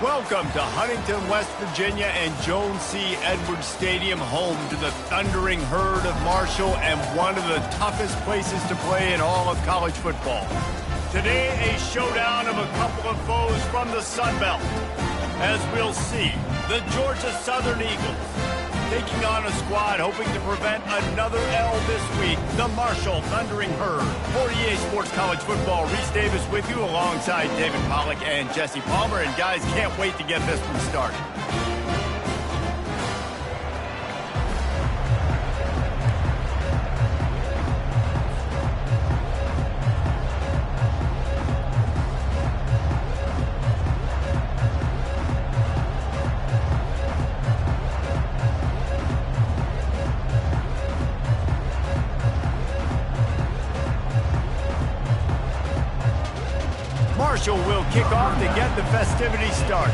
Welcome to Huntington, West Virginia and Jones C. Edwards Stadium, home to the thundering herd of Marshall and one of the toughest places to play in all of college football. Today, a showdown of a couple of foes from the Sun Belt. As we'll see, the Georgia Southern Eagles taking on a squad hoping to prevent another L this week, the Marshall Thundering Herd. For EA Sports College Football, Reese Davis with you alongside David Pollack and Jesse Palmer. And guys, can't wait to get this one started. Marshall will kick off to get the festivities started.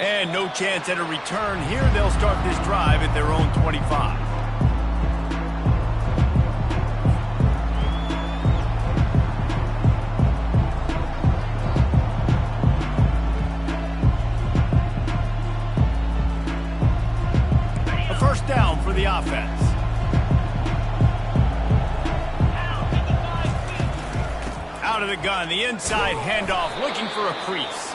And no chance at a return here. They'll start this drive at their own 25. Down for the offense. Out of the gun, the inside handoff, looking for a crease.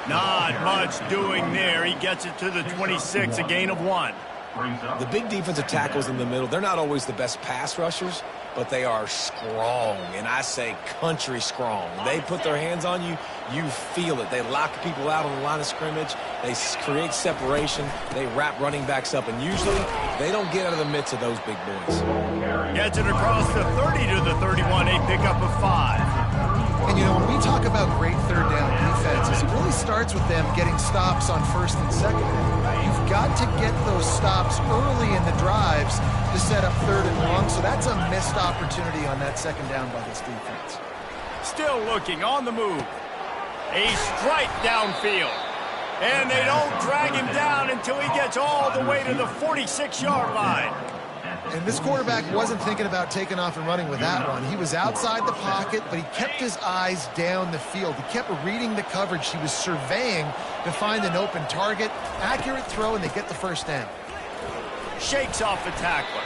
Not much doing there. He gets it to the 26, a gain of 1. The big defensive tackles in the middle, they're not always the best pass rushers, but they are strong, and I say country strong. They put their hands on you, you feel it. They lock people out on the line of scrimmage. They create separation. They wrap running backs up, and usually they don't get out of the midst of those big boys. Gets it across the 30 to the 31, a pickup of 5. And, you know, when we talk about great third down defenses, it really starts with them getting stops on first and second. You've got to get those stops early in the drives to set up third and long, so that's a missed opportunity on that second down by this defense. Still looking on the move. A strike downfield. And they don't drag him down until he gets all the way to the 46-yard line. And this quarterback wasn't thinking about taking off and running with that one. He was outside the pocket, but he kept his eyes down the field. He kept reading the coverage. He was surveying to find an open target. Accurate throw, and they get the first down. Shakes off the tackler.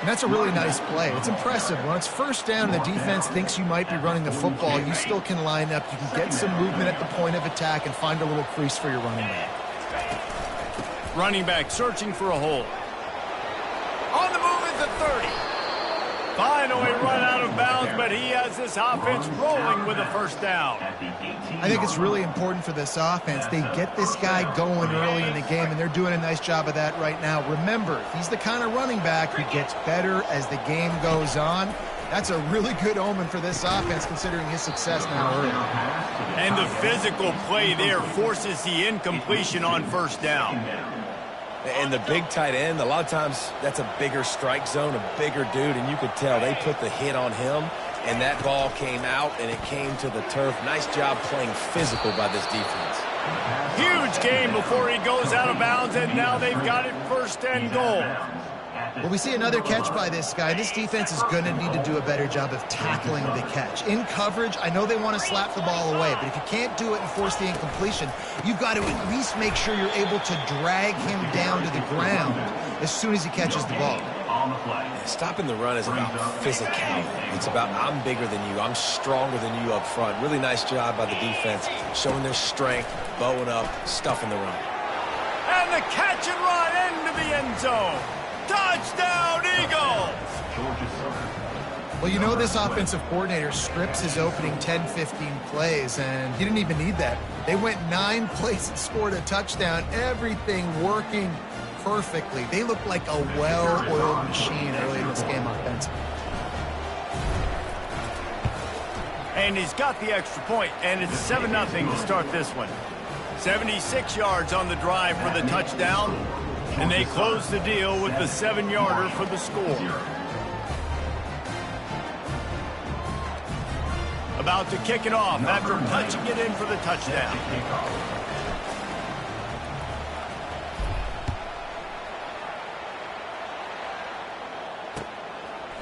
And that's a really nice play. It's impressive. When it's first down and the defense thinks you might be running the football, you still can line up. You can get some movement at the point of attack and find a little crease for your running back. Running back searching for a hole. On the move at the 30. Finally run out of bounds, but he has this offense rolling with a first down. I think it's really important for this offense. They get this guy going early in the game, and they're doing a nice job of that right now. Remember, he's the kind of running back who gets better as the game goes on. That's a really good omen for this offense, considering his success now early. And the physical play there forces the incompletion on first down. And the big tight end, a lot of times that's a bigger strike zone, a bigger dude, and you could tell they put the hit on him, and that ball came out, and it came to the turf. Nice job playing physical by this defense. Huge game before he goes out of bounds, and now they've got it first and goal. Well, we see another catch by this guy. This defense is going to need to do a better job of tackling the catch. In coverage, I know they want to slap the ball away, but if you can't do it and force the incompletion, you've got to at least make sure you're able to drag him down to the ground as soon as he catches the ball. Stopping the run is about physicality. It's about I'm bigger than you, I'm stronger than you up front. Really nice job by the defense, showing their strength, bowing up, stuffing the run. And the catch and run into the end zone. Touchdown, Eagles! Well, you know this offensive coordinator scripts his opening 10-15 plays, and he didn't even need that. They went 9 plays and scored a touchdown, everything working perfectly. They looked like a well-oiled machine early in this game offensively. And he's got the extra point, and it's 7-0 to start this one. 76 yards on the drive for the touchdown, and they close the deal with the 7-yarder for the score. About to kick it off after punching it in for the touchdown.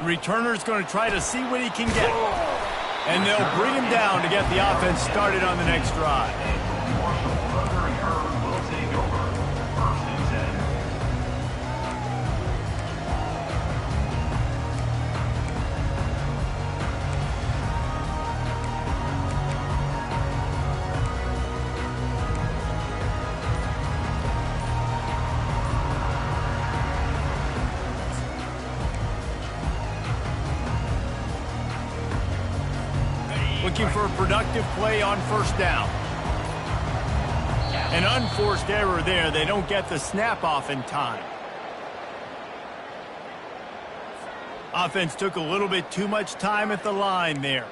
Returner's going to try to see what he can get. And they'll bring him down to get the offense started on the next drive. Looking for a productive play on first down. An unforced error there. They don't get the snap off in time. Offense took a little bit too much time at the line there.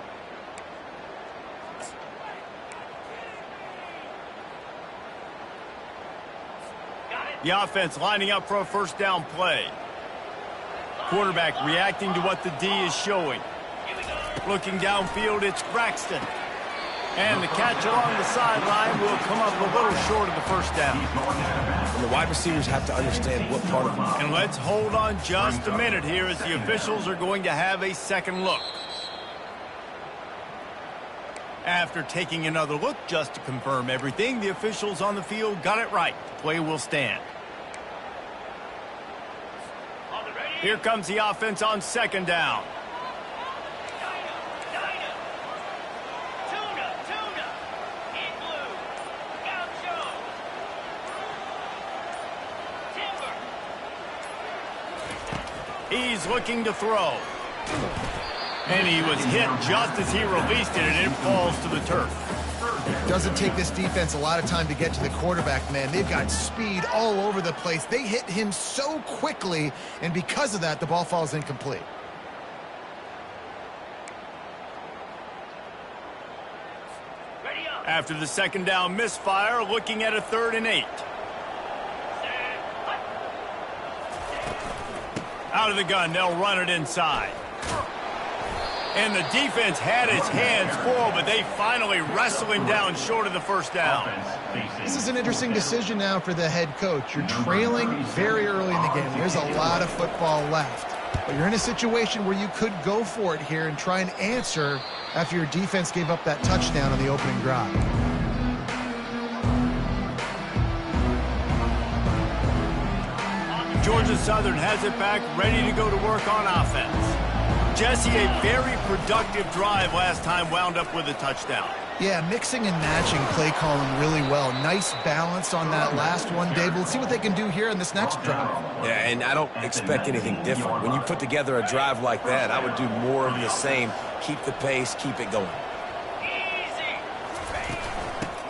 The offense lining up for a first down play. Quarterback reacting to what the D is showing. Looking downfield, it's Braxton. And the catch along the sideline will come up a little short of the first down. And the wide receivers have to understand what part of it. And let's hold on just a minute here as the officials are going to have a second look. After taking another look just to confirm everything, the officials on the field got it right. The play will stand. Here comes the offense on second down. He's looking to throw. And he was hit just as he released it, and it falls to the turf. Doesn't take this defense a lot of time to get to the quarterback, man. They've got speed all over the place. They hit him so quickly, and because of that, the ball falls incomplete. After the second down misfire, looking at a 3rd and 8. Out of the gun, they'll run it inside. And the defense had its hands full, but they finally wrestle him down short of the first down. This is an interesting decision now for the head coach. You're trailing very early in the game. There's a lot of football left. But you're in a situation where you could go for it here and try and answer after your defense gave up that touchdown on the opening drive. Georgia Southern has it back, ready to go to work on offense. Jesse, a very productive drive last time, wound up with a touchdown. Yeah, mixing and matching play calling really well. Nice balance on that last one, Dave. We'll see what they can do here in this next drive. Yeah, and I don't expect anything different. When you put together a drive like that, I would do more of the same. Keep the pace, keep it going.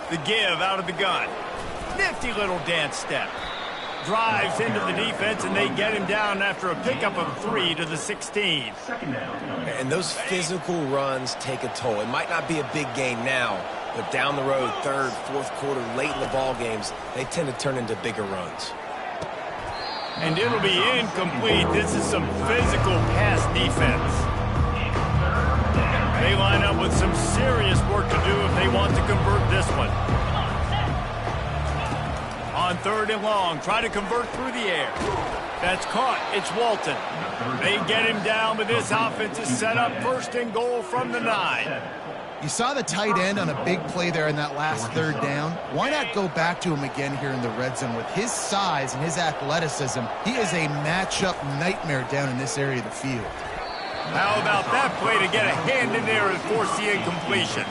The give out of the gun. Nifty little dance step. Drives into the defense, and they get him down after a pickup of 3 to the 16. And those physical runs take a toll. It might not be a big gain now, but down the road, 3rd, 4th quarter, late in the ball games, they tend to turn into bigger runs. And it'll be incomplete. This is some physical pass defense. They line up with some serious work to do if they want to convert this one. On 3rd and long, try to convert through the air. That's caught. It's Walton. They get him down, but this offense is set up 1st and goal from the 9. You saw the tight end on a big play there in that last 3rd down. Why not go back to him again here in the red zone? With his size and his athleticism, he is a matchup nightmare down in this area of the field. How about that play to get a hand in there and force the incompletion?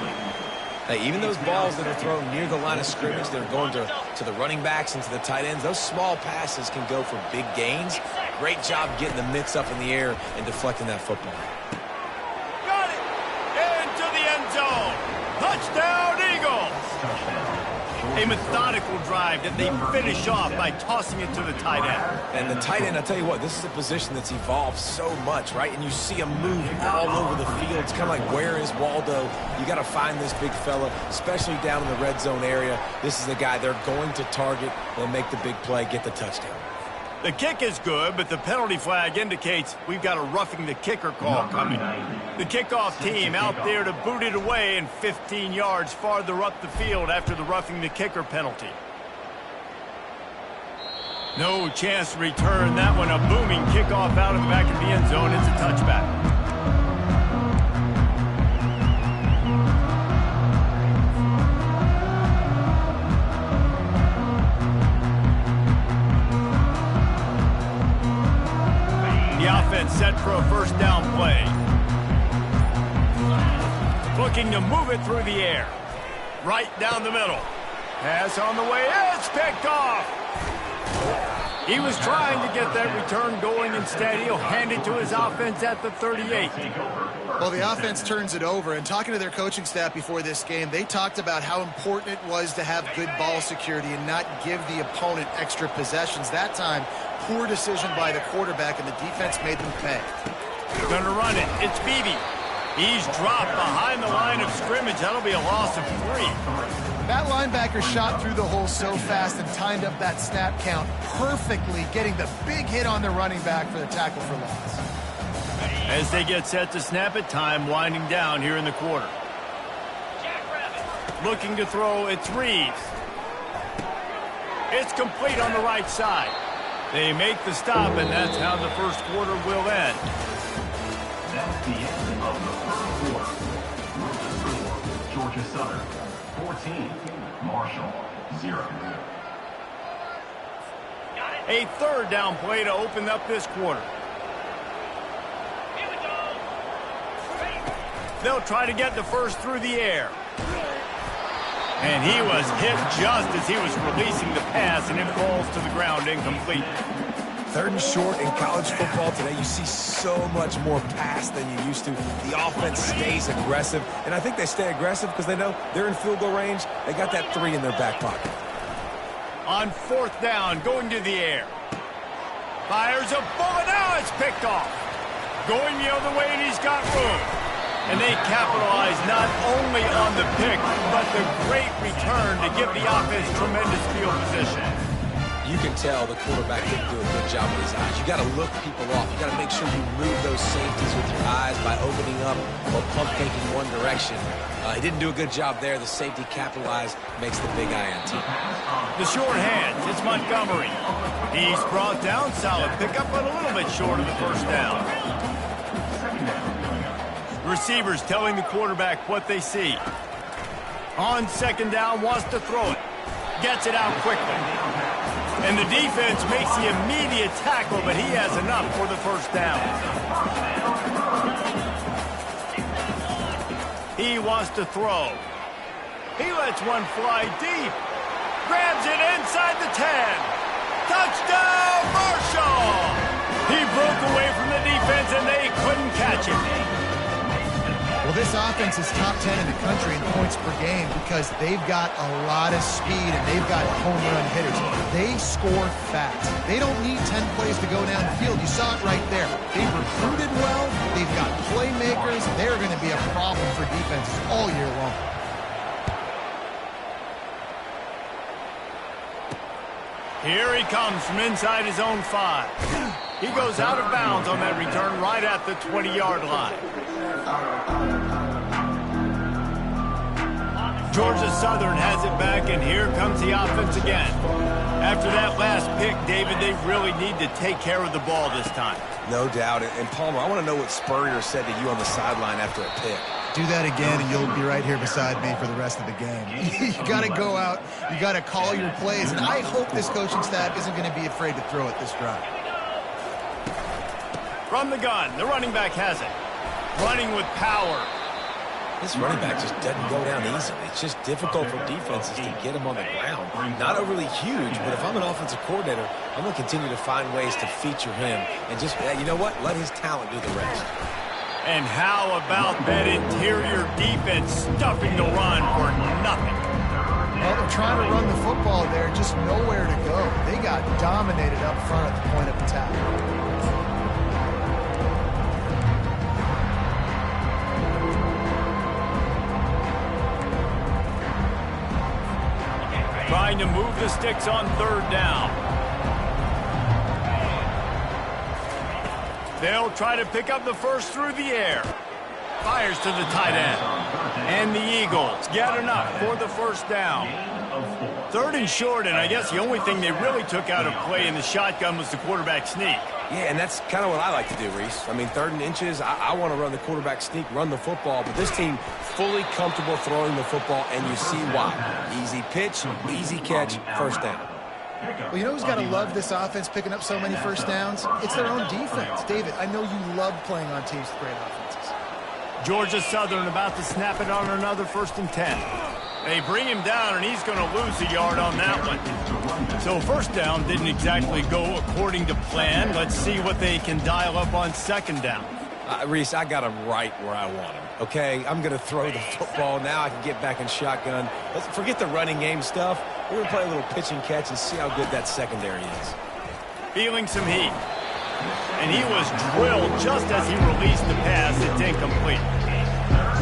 Hey, even those balls that are thrown near the line of scrimmage, that are going to the running backs and to the tight ends, those small passes can go for big gains. Great job getting the mitts up in the air and deflecting that football. Got it! Into the end zone! Touchdown, Eagles! A methodical drive that they finish off by tossing it to the tight end. And the tight end, I'll tell you what, this is a position that's evolved so much, right? And you see him move all over the field. It's kind of like, where is Waldo? You got to find this big fella, especially down in the red zone area. This is the guy they're going to target. They'll make the big play, get the touchdown. The kick is good, but the penalty flag indicates we've got a roughing the kicker call coming. The kickoff team out there to boot it away and 15 yards farther up the field after the roughing the kicker penalty. No chance to return that one. A booming kickoff out of the back of the end zone. It's a touchback. The offense set for a first down play. Looking to move it through the air. Right down the middle. Pass on the way. It's picked off. He was trying to get that return going. Instead, he'll hand it to his offense at the 38. Well, the offense turns it over, and talking to their coaching staff before this game, they talked about how important it was to have good ball security and not give the opponent extra possessions. That time, poor decision by the quarterback, and the defense made them pay. Going to run it. It's Beebe. He's dropped behind the line of scrimmage. That'll be a loss of 3. That linebacker shot through the hole so fast and timed up that snap count perfectly, getting the big hit on the running back for the tackle for loss. As they get set to snap it, time winding down here in the quarter. Looking to throw, it's Reeves. It's complete on the right side. They make the stop, and that's how the first quarter will end. That's the end of the first quarter. Georgia Southern 14, Marshall 0. A third down play to open up this quarter. They'll try to get the first through the air. And he was hit just as he was releasing the pass, and it falls to the ground incomplete. 3rd and short in college football today, you see so much more pass than you used to. The offense stays aggressive, and I think they stay aggressive because they know they're in field goal range. They got that 3 in their back pocket. On 4th down, going to the air. Fires a bullet. Now it's picked off. Going the other way, and he's got room. And they capitalize not only on the pick, but the great return to give the offense tremendous field position. You can tell the quarterback didn't do a good job with his eyes. You got to look people off. You got to make sure you move those safeties with your eyes by opening up or pump faking one direction. He didn't do a good job there. The safety capitalized, makes the big INT. The short hands, it's Montgomery. He's brought down, solid pickup, but a little bit short of the first down. Receivers telling the quarterback what they see. On 2nd down, wants to throw it. Gets it out quickly. And the defense makes the immediate tackle, but he has enough for the first down. He wants to throw. He lets one fly deep. Grabs it inside the 10. Touchdown, Marshall! He broke away from the defense, and they couldn't catch him. Well, this offense is top 10 in the country in points per game because they've got a lot of speed and they've got home run hitters. They score fast. They don't need 10 plays to go down the field. You saw it right there. They've recruited well. They've got playmakers. They're going to be a problem for defenses all year long. Here he comes from inside his own 5. He goes out of bounds on that return right at the 20-yard line. Georgia Southern has it back, and here comes the offense again. After that last pick, David, they really need to take care of the ball this time. No doubt. And Palmer, I want to know what Spurrier said to you on the sideline after a pick. Do that again, and you'll be right here beside me for the rest of the game. You got to go out. You got to call your plays, and I hope this coaching staff isn't going to be afraid to throw it this drive. From the gun, the running back has it. Running with power. This running back just doesn't go down easily. It's just difficult for defenses to get him on the ground. Not overly huge, but if I'm an offensive coordinator, I'm going to continue to find ways to feature him and just, you know what, let his talent do the rest. And how about that interior defense stuffing the run for nothing? Well, they're trying to run the football there, just nowhere to go. They got dominated up front at the point of attack. Trying to move the sticks on 3rd down. They'll try to pick up the first through the air. Fires to the tight end. And the Eagles get enough for the first down. Third and short, and I guess the only thing they really took out of play in the shotgun was the quarterback sneak. Yeah, and that's kind of what I like to do, Reese. I mean, 3rd and inches, I want to run the quarterback sneak, run the football, but this team fully comfortable throwing the football, and you see why. Easy pitch, easy catch, first down. Well, you know who's got to love this offense picking up so many first downs? It's their own defense. David, I know you love playing on teams with great offenses. Georgia Southern about to snap it on another 1st and 10. They bring him down, and he's going to lose a yard on that one. So first down didn't exactly go according to plan. Let's see what they can dial up on 2nd down. Reese, I got him right where I want him, okay? I'm going to throw the football. Now I can get back in shotgun. Let's forget the running game stuff. We're going to play a little pitch and catch and see how good that secondary is. Feeling some heat. And he was drilled just as he released the pass. It's incomplete.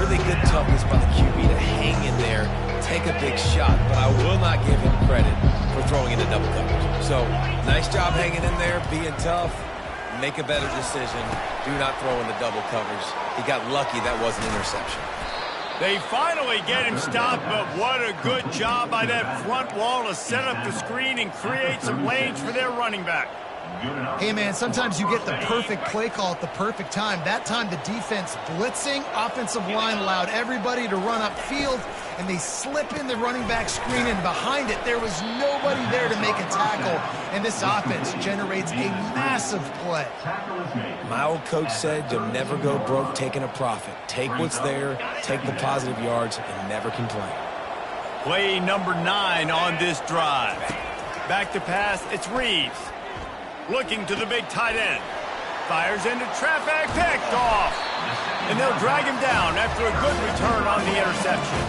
Really good toughness by the QB to hang in there, take a big shot, but I will not give him credit for throwing into double coverage. So, nice job hanging in there, being tough, make a better decision. Do not throw into double coverage. He got lucky that was an interception. They finally get him stopped, but what a good job by that front wall to set up the screen and create some lanes for their running back. Hey, man, sometimes you get the perfect play call at the perfect time. That time, the defense blitzing, offensive line allowed everybody to run upfield, and they slip in the running back screen, and behind it, there was nobody there to make a tackle, and this offense generates a massive play. My old coach said you'll never go broke taking a profit. Take what's there, take the positive yards, and never complain. Play number 9 on this drive. Back to pass, it's Reeves. Looking to the big tight end. Fires into traffic, picked off. And they'll drag him down after a good return on the interception.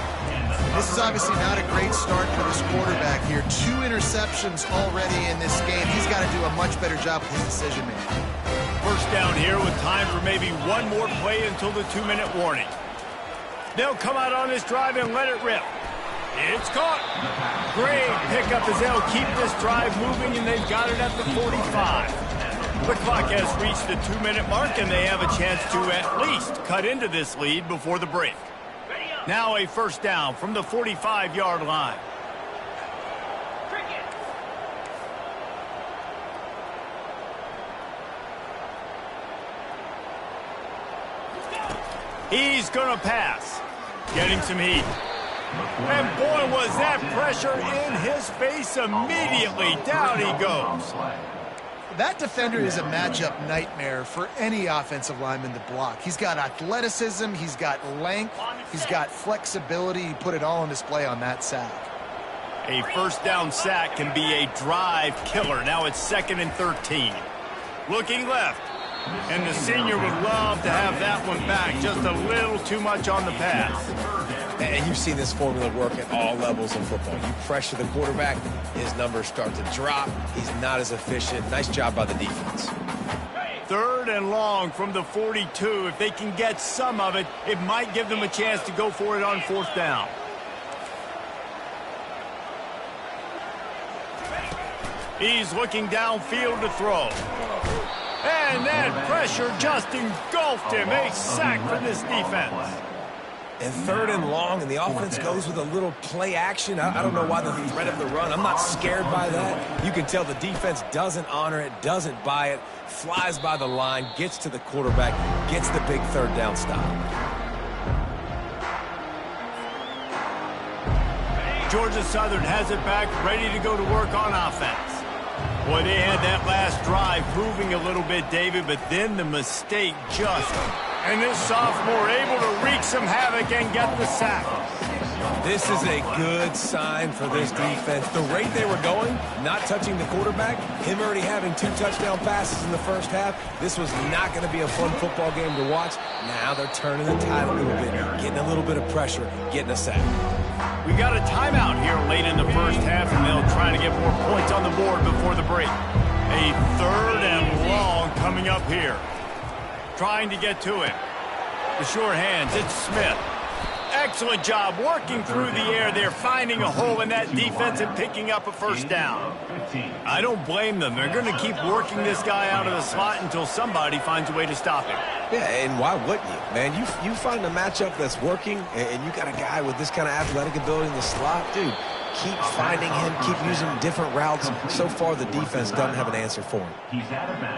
This is obviously not a great start for this quarterback here. 2 interceptions already in this game. He's got to do a much better job with his decision-making. First down here with time for maybe one more play until the 2-minute warning. They'll come out on this drive and let it rip. It's caught. Great pickup as they'll keep this drive moving, and they've got it at the 45. The clock has reached the 2-minute mark, and they have a chance to at least cut into this lead before the break. Now a first down from the 45-yard line. He's going to pass. Getting some heat. And boy, was that pressure in his face immediately. Down he goes. That defender is a matchup nightmare for any offensive lineman to block. He's got athleticism, he's got length, he's got flexibility. He put it all on display on that sack. A first down sack can be a drive killer. Now it's 2nd and 13. Looking left. And the senior would love to have that one back. Just a little too much on the pass. And you've seen this formula work at all levels of football. You pressure the quarterback, his numbers start to drop. He's not as efficient. Nice job by the defense. 3rd and long from the 42. If they can get some of it, it might give them a chance to go for it on 4th down. He's looking downfield to throw. And that pressure just engulfed him. A sack for this defense. And 3rd and long, and the offense goes with a little play action. I don't know why the threat of the run. I'm not scared by that. You can tell the defense doesn't honor it, doesn't buy it, flies by the line, gets to the quarterback, gets the big 3rd down stop. Georgia Southern has it back, ready to go to work on offense. Boy, they had that last drive moving a little bit, David, but then the mistake just... And this sophomore able to wreak some havoc and get the sack. This is a good sign for this defense. The rate they were going, not touching the quarterback, him already having 2 touchdown passes in the first half, this was not going to be a fun football game to watch. Now they're turning the tide a little bit, getting a little bit of pressure, getting a sack. We got a timeout here late in the first half, and they'll try to get more points on the board before the break. A 3rd and long coming up here. Trying to get to it. The sure hands, it's Smith. Excellent job working through the air there, finding a hole in that defense and picking up a first down. I don't blame them. They're going to keep working this guy out of the slot until somebody finds a way to stop him. Yeah, and why wouldn't you? Man, you find a matchup that's working, and you got a guy with this kind of athletic ability in the slot, dude, keep finding him, keep using different routes. So far, the defense doesn't have an answer for him.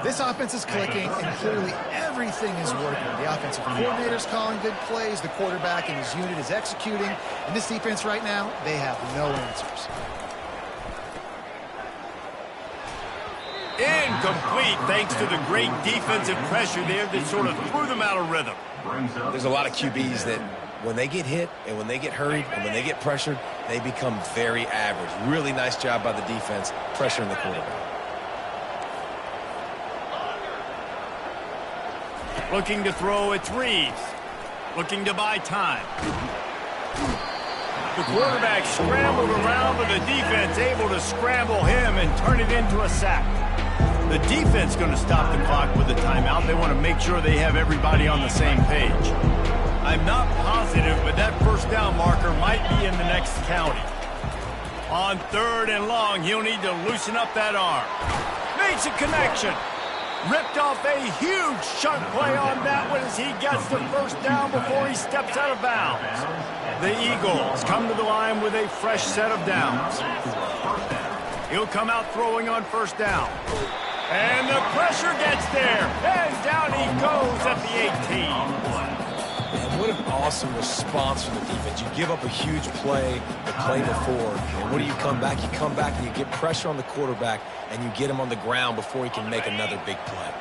This offense is clicking, and clearly everything is working. The offensive coordinator's calling good plays. The quarterback and his unit is executing. And this defense right now, they have no answers. Incomplete, thanks to the great defensive pressure there that sort of threw them out of rhythm. There's a lot of QBs that when they get hit and when they get hurried and when they get pressured, they become very average. Really nice job by the defense pressuring the quarterback. Looking to throw, it's Reeves. Looking to buy time. The quarterback scrambled around, but the defense able to scramble him and turn it into a sack. The defense going to stop the clock with a timeout. They want to make sure they have everybody on the same page. I'm not positive, but that first down marker might be in the next county. On 3rd and long, he'll need to loosen up that arm. Makes a connection. Ripped off a huge chunk play on that one as he gets the first down before he steps out of bounds. The Eagles come to the line with a fresh set of downs. He'll come out throwing on first down. And the pressure gets there. And down he goes at the 18. And what an awesome response from the defense. You give up a huge play the play before, and what do you come back? You come back and you get pressure on the quarterback, and you get him on the ground before he can make another big play.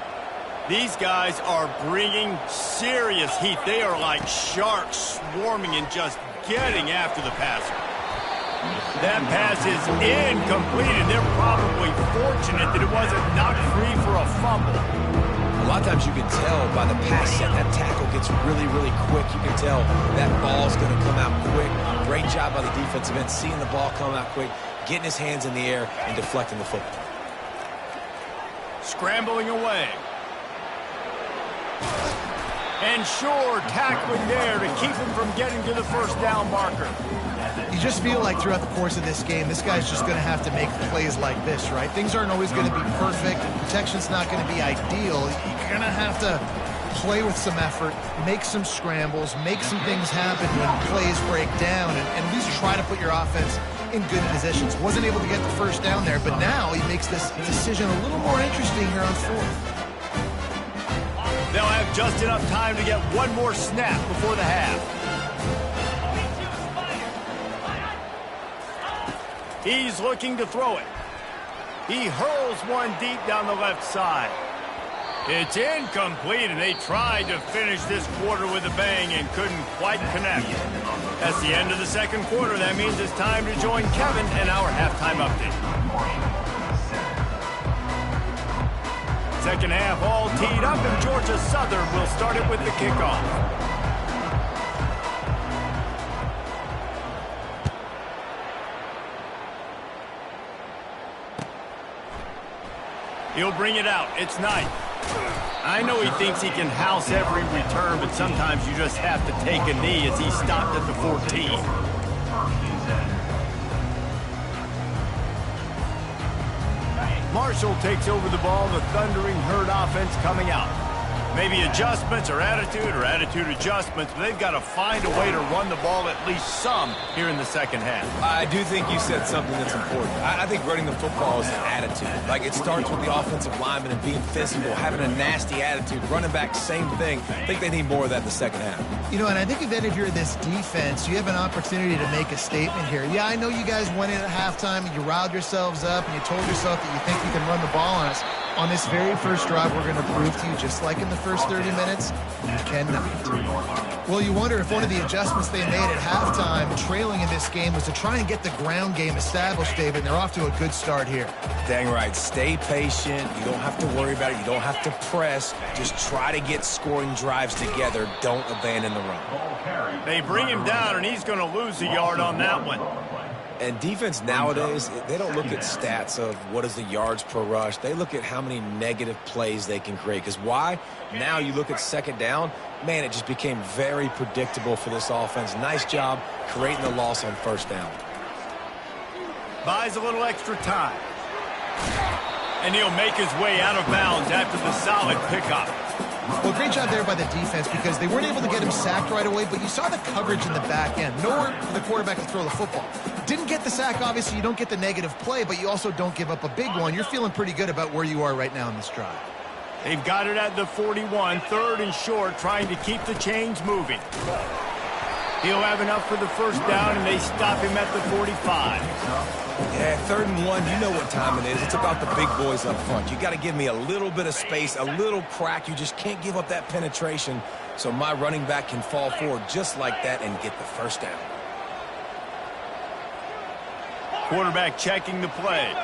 These guys are bringing serious heat. They are like sharks swarming and just getting after the passer. That pass is incomplete, and they're probably fortunate that it wasn't knocked free for a fumble. A lot of times you can tell by the pass set, that tackle gets really, really quick. You can tell that ball's going to come out quick. Great job by the defensive end, seeing the ball come out quick, getting his hands in the air, and deflecting the football. Scrambling away. And sure, tackling there to keep him from getting to the first down marker. You just feel like throughout the course of this game, this guy's just going to have to make plays like this, right? Things aren't always going to be perfect. Protection's not going to be ideal. You're going to have to play with some effort, make some scrambles, make some things happen when plays break down, and at least try to put your offense in good positions. Wasn't able to get the first down there, but now he makes this decision a little more interesting here on 4th. They'll have just enough time to get one more snap before the half. He's looking to throw it. He hurls one deep down the left side. It's incomplete, and they tried to finish this quarter with a bang and couldn't quite connect. That's the end of the second quarter. That means it's time to join Kevin and our halftime update. Second half all teed up, and Georgia Southern will start it with the kickoff. He'll bring it out. It's Knight. I know he thinks he can house every return, but sometimes you just have to take a knee as he stopped at the 14. Marshall takes over the ball. The Thundering Herd offense coming out. Maybe adjustments or attitude adjustments, but they've got to find a way to run the ball at least some here in the second half. I do think you said something that's important. I think running the football is an attitude. Like, it starts with the offensive lineman and being physical, having a nasty attitude. Running back, same thing. I think they need more of that in the second half. You know, and I think that if you're this defense, you have an opportunity to make a statement here. Yeah, I know you guys went in at halftime and you riled yourselves up and you told yourself that you think you can run the ball on us. On this very first drive, we're going to prove to you, just like in the first 30 minutes, you cannot. Well, you wonder if one of the adjustments they made at halftime, trailing in this game, was to try and get the ground game established, David, and they're off to a good start here. Dang right. Stay patient. You don't have to worry about it. You don't have to press. Just try to get scoring drives together. Don't abandon the run. They bring him down, and he's going to lose a yard on that one. And defense nowadays, they don't look at stats of what is the yards per rush. They look at how many negative plays they can create. Because why? Now you look at second down, man, it just became very predictable for this offense. Nice job creating the loss on first down. Buys a little extra time. And he'll make his way out of bounds after the solid pickup. Well, great job there by the defense because they weren't able to get him sacked right away, but you saw the coverage in the back end. Nowhere for the quarterback to throw the football. Didn't get the sack, obviously. You don't get the negative play, but you also don't give up a big one. You're feeling pretty good about where you are right now in this drive. They've got it at the 41, 3rd and short, trying to keep the chains moving. He'll have enough for the first down, and they stop him at the 45. Yeah, 3rd and 1, you know what time it is. It's about the big boys up front. You got to give me a little bit of space, a little crack. You just can't give up that penetration so my running back can fall forward just like that and get the first down. Quarterback checking the play.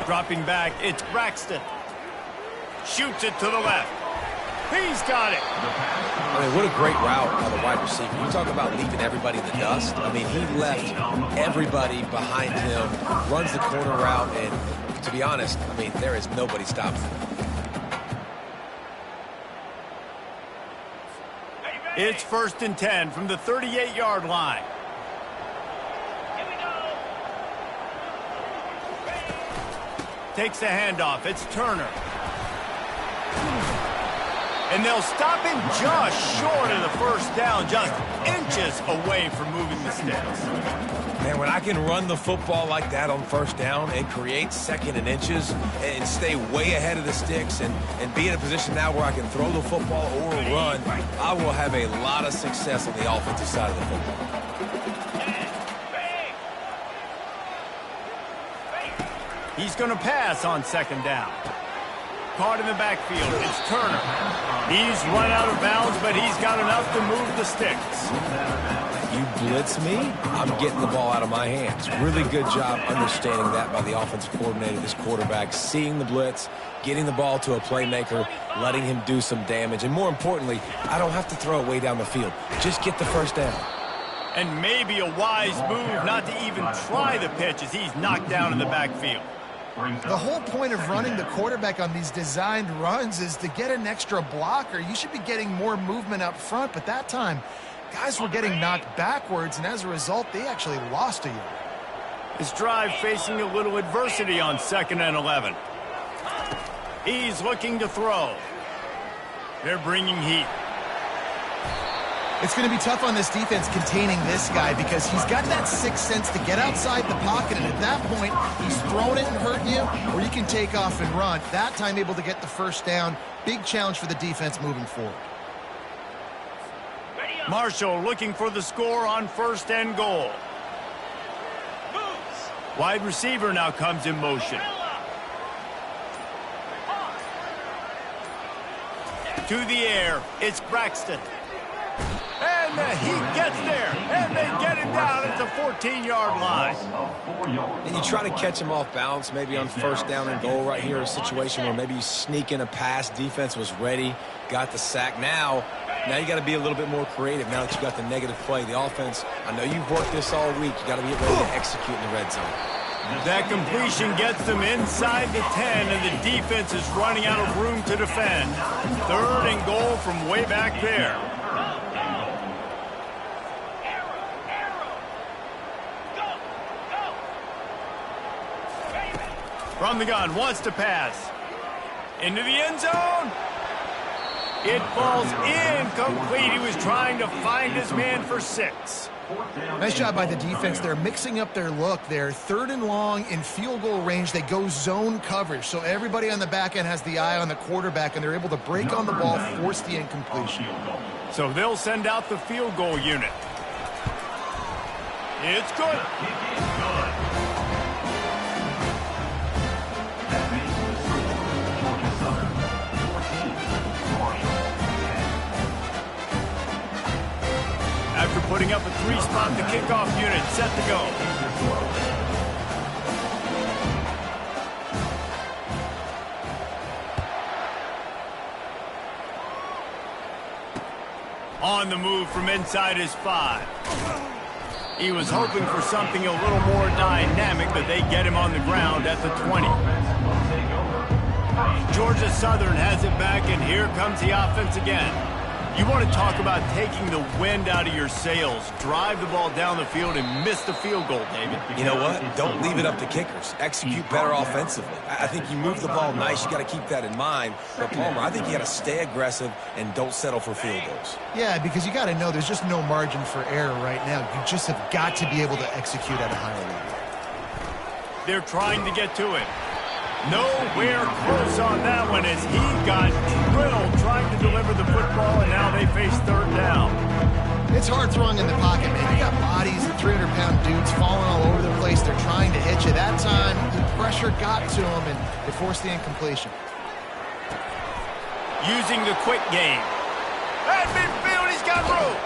Dropping back, it's Braxton. Shoots it to the left. He's got it. I mean, what a great route by the wide receiver. You talk about leaving everybody in the dust. I mean, he left everybody behind him, runs the corner route, and to be honest, I mean, there is nobody stopping him. It's 1st and 10 from the 38-yard line. Takes the handoff. It's Turner. And they'll stop him just short of the first down, just inches away from moving the sticks. Man, when I can run the football like that on first down and create 2nd and inches and stay way ahead of the sticks and be in a position now where I can throw the football or run, I will have a lot of success on the offensive side of the football. He's going to pass on 2nd down. Caught in the backfield. It's Turner. He's run out of bounds, but he's got enough to move the sticks. You blitz me, I'm getting the ball out of my hands. Really good job understanding that by the offensive coordinator, this quarterback, seeing the blitz, getting the ball to a playmaker, letting him do some damage. And more importantly, I don't have to throw it way down the field. Just get the first down. And maybe a wise move not to even try the pitch as he's knocked down in the backfield. The whole point of running the quarterback on these designed runs is to get an extra blocker. You should be getting more movement up front, but that time, guys were getting knocked backwards, and as a result, they actually lost a yard. His drive facing a little adversity on 2nd and 11. He's looking to throw. They're bringing heat. It's going to be tough on this defense containing this guy because he's got that sixth sense to get outside the pocket, and at that point, he's throwing it and hurting you, or you can take off and run. That time able to get the first down. Big challenge for the defense moving forward. Marshall looking for the score on 1st and goal. Wide receiver now comes in motion. To the air, it's Braxton. And he gets there, and they get him down at the 14-yard line. And you try to catch him off balance, maybe on 1st down and goal right here, a situation where maybe you sneak in a pass, defense was ready, got the sack. Now you got to be a little bit more creative now that you got the negative play. The offense, I know you've worked this all week. You got to get ready to execute in the red zone. That completion gets them inside the 10, and the defense is running out of room to defend. 3rd and goal from way back there. From the gun, wants to pass. Into the end zone. It falls incomplete. He was trying to find his man for 6. Nice job by the defense. They're mixing up their look. They're 3rd and long in field goal range. They go zone coverage. So everybody on the back end has the eye on the quarterback, and they're able to break on the ball, force the incompletion. So they'll send out the field goal unit. It's good. After putting up a 3-spot, the kickoff unit set to go. On the move from inside his 5. He was hoping for something a little more dynamic, but they get him on the ground at the 20. Georgia Southern has it back, and here comes the offense again. You want to talk about taking the wind out of your sails. Drive the ball down the field and miss the field goal, David. You know what? Don't leave it up to kickers. Execute better offensively. I think you move the ball nice. You got to keep that in mind. But, Palmer, I think you got to stay aggressive and don't settle for field goals. Yeah, because you got to know there's just no margin for error right now. You just have got to be able to execute at a higher level. They're trying to get to it. Nowhere close on that one as he got drilled trying to deliver the football, and now they face third down. It's hard throwing in the pocket, man. You got bodies and 300-pound dudes falling all over the place. They're trying to hit you. That time, the pressure got to him, and it forced the incompletion. Using the quick game. At midfield, he's got room.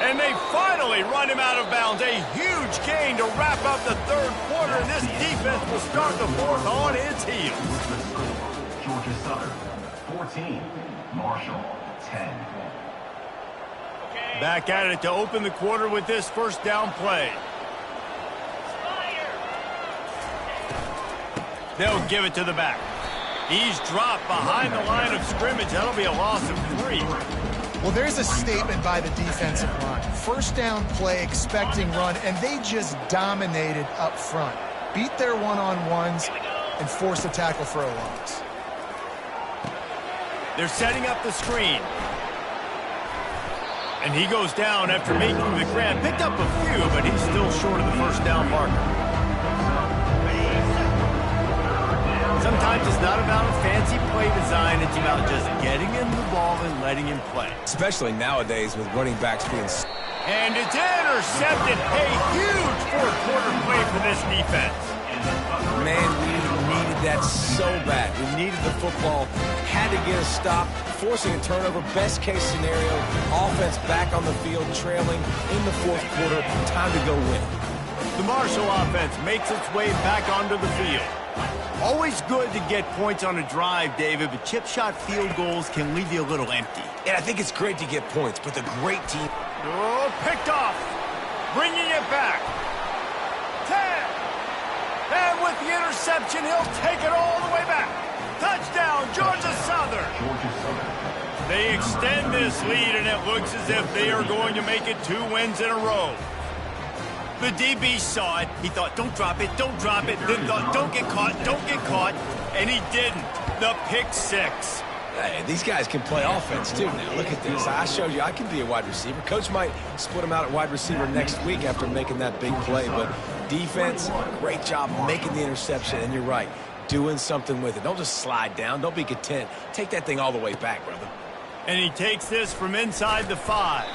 And they finally run him out of bounds. A huge gain to wrap up the third quarter, and this defense will start the fourth on its heels. Georgia Southern, 14. Marshall, 10. Back at it to open the quarter with this first down play. They'll give it to the back. He's dropped behind the line of scrimmage. That'll be a loss of 3. Well, there's a statement by the defensive line. First down play, expecting run, and they just dominated up front. Beat their one-on-ones and forced a tackle for a loss. They're setting up the screen. And he goes down after making the grab. Picked up a few, but he's still short of the first down marker. Sometimes it's not about a fancy play design. It's about just getting him the ball and letting him play. Especially nowadays with running backs being... And it's intercepted. A huge fourth-quarter play for this defense. Man, we needed that so bad. We needed the football. Had to get a stop. Forcing a turnover. Best case scenario. Offense back on the field, trailing in the fourth quarter. Time to go win. The Marshall offense makes its way back onto the field. Always good to get points on a drive, David, but chip shot field goals can leave you a little empty. And I think it's great to get points, but the great team... Oh, picked off. Bringing it back. 10. And with the interception, he'll take it all the way back. Touchdown, Georgia Southern. They extend this lead, and it looks as if they are going to make it 2 wins in a row. The DB saw it. He thought, don't drop it, don't drop it. Then thought, don't get caught, and he didn't. The pick 6. Hey, these guys can play offense, too, now. Look at this. I showed you I can be a wide receiver. Coach might split him out at wide receiver next week after making that big play. But defense, great job making the interception. And you're right, doing something with it. Don't just slide down. Don't be content. Take that thing all the way back, brother. And he takes this from inside the 5.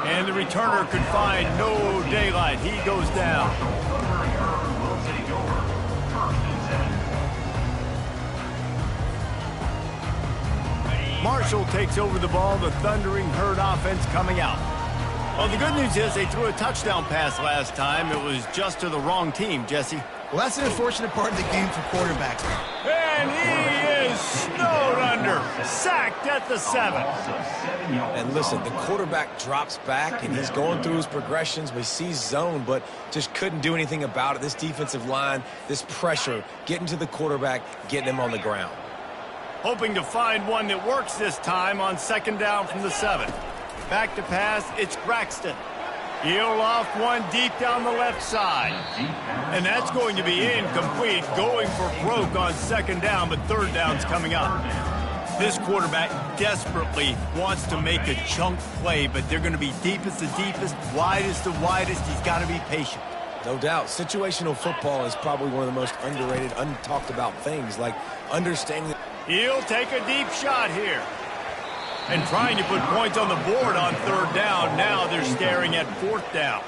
And the returner could find no daylight. He goes down. Marshall takes over the ball. The Thundering Herd offense coming out. Well, the good news is they threw a touchdown pass last time. It was just to the wrong team, Jesse. Well, that's an unfortunate part of the game for quarterbacks. And he is snowed under. Sacked at the 7. And listen, the quarterback drops back, and he's going through his progressions. We see zone, but just couldn't do anything about it. This defensive line, this pressure, getting to the quarterback, getting him on the ground. Hoping to find one that works this time on second down from the 7. Back to pass, it's Braxton. He'll loft one deep down the left side. And that's going to be incomplete, going for broke on second down, but third down's coming up. This quarterback desperately wants to make a chunk play, but they're going to be deepest the deepest, widest the widest. He's got to be patient. No doubt. Situational football is probably one of the most underrated, untalked about things, like understanding... He'll take a deep shot here. And trying to put points on the board on third down. Now they're staring at fourth down.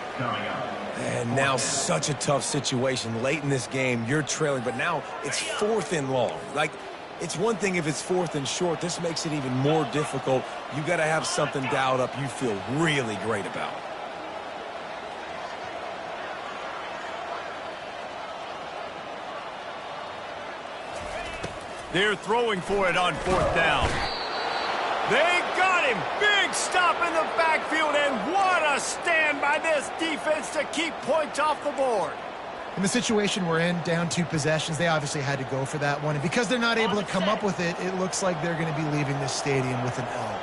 And now such a tough situation. Late in this game, you're trailing, but now it's 4th and long. Like, it's one thing if it's 4th and short. This makes it even more difficult. You got to have something dialed up you feel really great about. They're throwing for it on fourth down. They got him. Big stop in the backfield, and what a stand by this defense to keep points off the board. In the situation we're in, down 2 possessions, they obviously had to go for that one. And because they're not able to come up with it, it looks like they're going to be leaving this stadium with an L.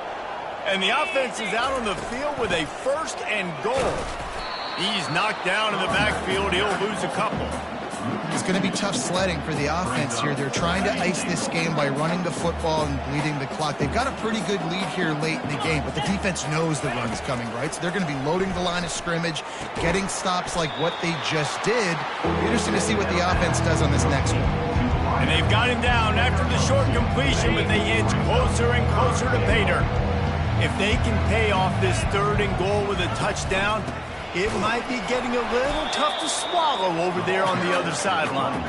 And the offense is out on the field with a 1st and goal. He's knocked down in the backfield. He'll lose a couple. It's going to be tough sledding for the offense here. They're trying to ice this game by running the football and bleeding the clock. They've got a pretty good lead here late in the game, but the defense knows the run is coming, right? So they're going to be loading the line of scrimmage, getting stops like what they just did. It'll be interesting to see what the offense does on this next one. And they've got him down after the short completion, but they inch closer and closer to pay dirt. If they can pay off this 3rd and goal with a touchdown, it might be getting a little tough to swallow over there on the other sideline.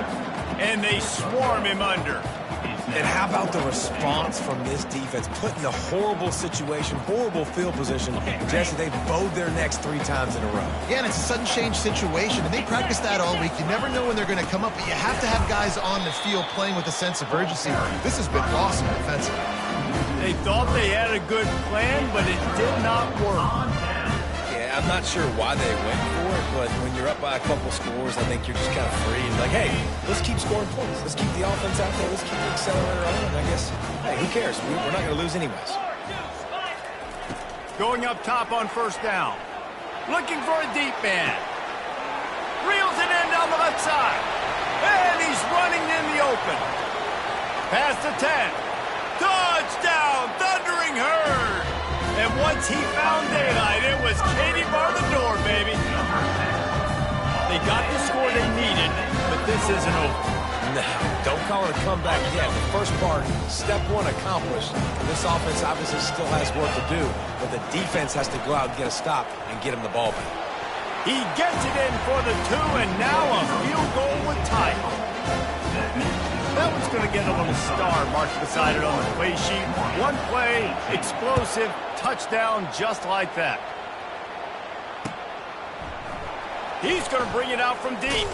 And they swarm him under. And how about the response from this defense? Put in a horrible situation, horrible field position. Jesse, they bowed their necks 3 times in a row. Yeah, and it's a sudden change situation, and they practice that all week. You never know when they're going to come up, but you have to have guys on the field playing with a sense of urgency. This has been awesome defensively. They thought they had a good plan, but it did not work. I'm not sure why they went for it, but when you're up by a couple scores, I think you're just kind of free. And like, hey, let's keep scoring points. Let's keep the offense out there. Let's keep the accelerator on. And I guess, hey, who cares? We're not going to lose anyways. Going up top on 1st down. Looking for a deep man. Reels it in down the left side. And he's running in the open. Past the 10. Touchdown, Thundering Herd. And once he found daylight, it was Katie bar the door, baby. They got the score they needed, but this isn't over. No, don't call it a comeback yet. The first part, step 1 accomplished. This offense obviously still has work to do, but the defense has to go out and get a stop and get him the ball back. He gets it in for the 2, and now a field goal with time. That one's going to get a little star marked beside it on the play sheet. 1 play, explosive, touchdown just like that. He's going to bring it out from deep.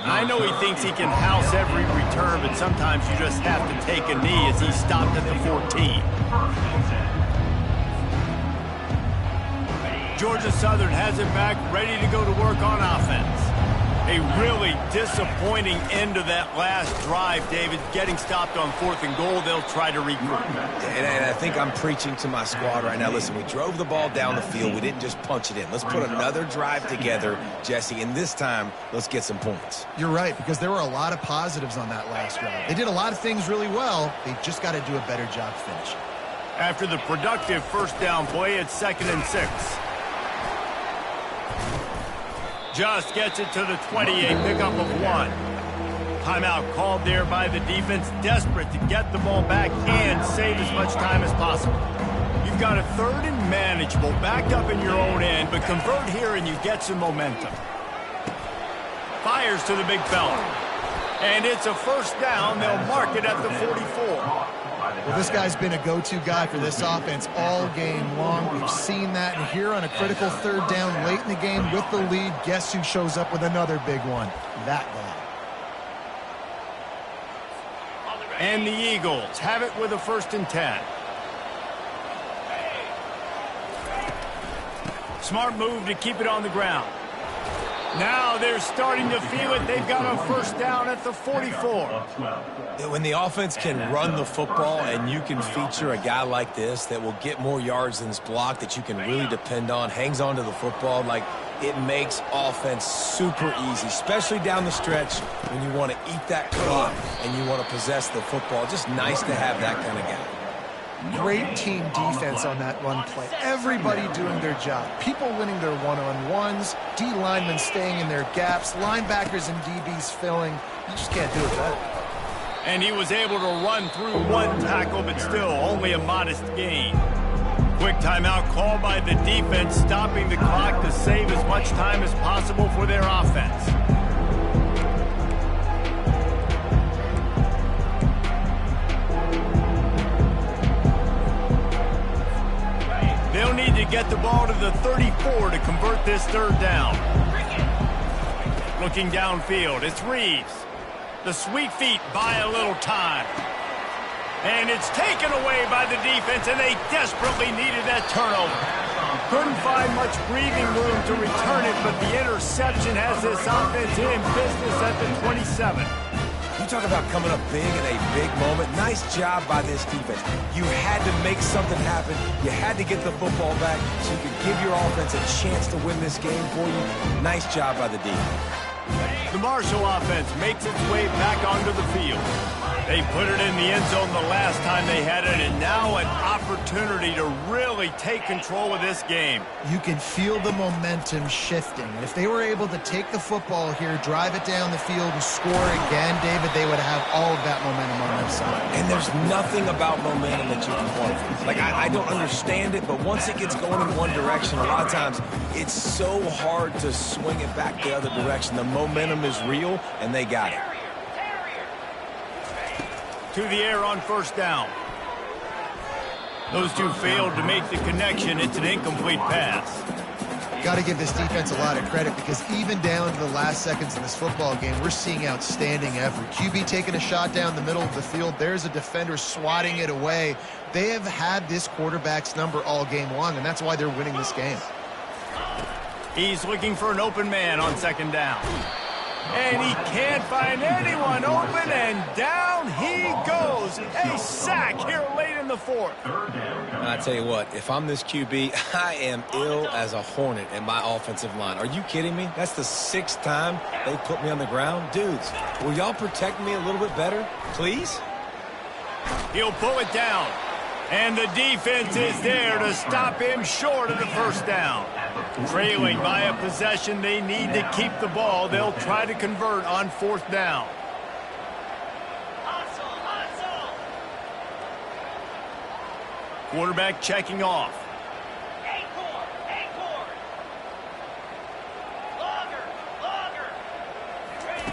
I know he thinks he can house every return, but sometimes you just have to take a knee as he stopped at the 14. Georgia Southern has it back, ready to go to work on offense. A really disappointing end of that last drive, David. Getting stopped on 4th and goal, they'll try to regroup. And I think I'm preaching to my squad right now. Listen, we drove the ball down the field. We didn't just punch it in. Let's put another drive together, Jesse, and this time, let's get some points. You're right, because there were a lot of positives on that last drive. They did a lot of things really well. They just got to do a better job finishing. After the productive 1st down play, it's 2nd and 6. Just gets it to the 28, pickup of 1. Timeout called there by the defense, desperate to get the ball back and save as much time as possible. You've got a 3rd and manageable, backed up in your own end, but convert here and you get some momentum. Fires to the big fella. And it's a 1st down. They'll mark it at the 44. Well, this guy's been a go-to guy for this offense all game long. We've seen that, and here on a critical 3rd down late in the game with the lead, guess who shows up with another big one? That guy. And the Eagles have it with a 1st and 10. Smart move to keep it on the ground. Now they're starting to feel it. They've got a 1st down at the 44. When the offense can run the football and you can feature a guy like this that will get more yards than his block, that you can really depend on, hangs on to the football, like it makes offense super easy, especially down the stretch when you want to eat that clock and you want to possess the football. Just nice to have that kind of guy. Great team defense on that run play. Everybody doing their job. People winning their one-on-ones, D linemen staying in their gaps, linebackers and DBs filling. You just can't do it better. And he was able to run through 1 tackle, but still only a modest gain. Quick timeout called by the defense, stopping the clock to save as much time as possible for their offense. They'll need to get the ball to the 34 to convert this 3rd down. Looking downfield, it's Reeves. The sweet feet buy a little time. And it's taken away by the defense, and they desperately needed that turnover. Couldn't find much breathing room to return it, but the interception has this offense in business at the 27. He talk about coming up big in a big moment. Nice job by this defense. You had to make something happen. You had to get the football back so you could give your offense a chance to win this game for you. Nice job by the defense. The Marshall offense makes its way back onto the field. They put it in the end zone the last time they had it, and now an opportunity to really take control of this game. You can feel the momentum shifting. And if they were able to take the football here, drive it down the field, and score again, David, they would have all of that momentum on their side. And there's nothing about momentum that you can quantify. Like, I don't understand it, but once it gets going in one direction, a lot of times it's so hard to swing it back the other direction. The momentum is real, and they got it. To the air on first down. Those two failed to make the connection. It's an incomplete pass. Got to give this defense a lot of credit because even down to the last seconds of this football game, we're seeing outstanding effort. QB taking a shot down the middle of the field. There's a defender swatting it away. They have had this quarterback's number all game long, and that's why they're winning this game. He's looking for an open man on second down. And he can't find anyone open, and down he goes. A sack here late in the fourth. I tell you what, if I'm this QB, I am ill as a hornet at my offensive line. Are you kidding me? That's the 6th time they put me on the ground. Dudes, will y'all protect me a little bit better, please? He'll pull it down. And the defense is there to stop him short of the first down. Trailing by a possession, they need to keep the ball. They'll try to convert on fourth down. Quarterback checking off.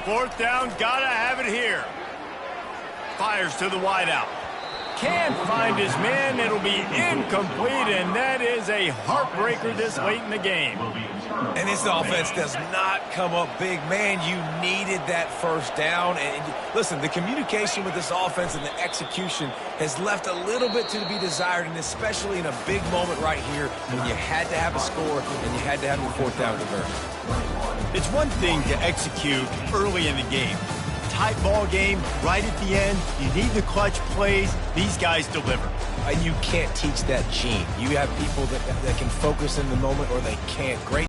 Fourth down, gotta have it here. Fires to the wideout. Can't find his man. It'll be incomplete, and that is a heartbreaker this late in the game. And this offense does not come up big. Man, you needed that first down. And listen, the communication with this offense and the execution has left a little bit to be desired, and especially in a big moment right here when you had to have a score and you had to have your fourth down conversion. It's one thing to execute early in the game. Tight ball game, right at the end. You need the clutch plays. These guys deliver. And you can't teach that gene. You have people that can focus in the moment or they can't. Great.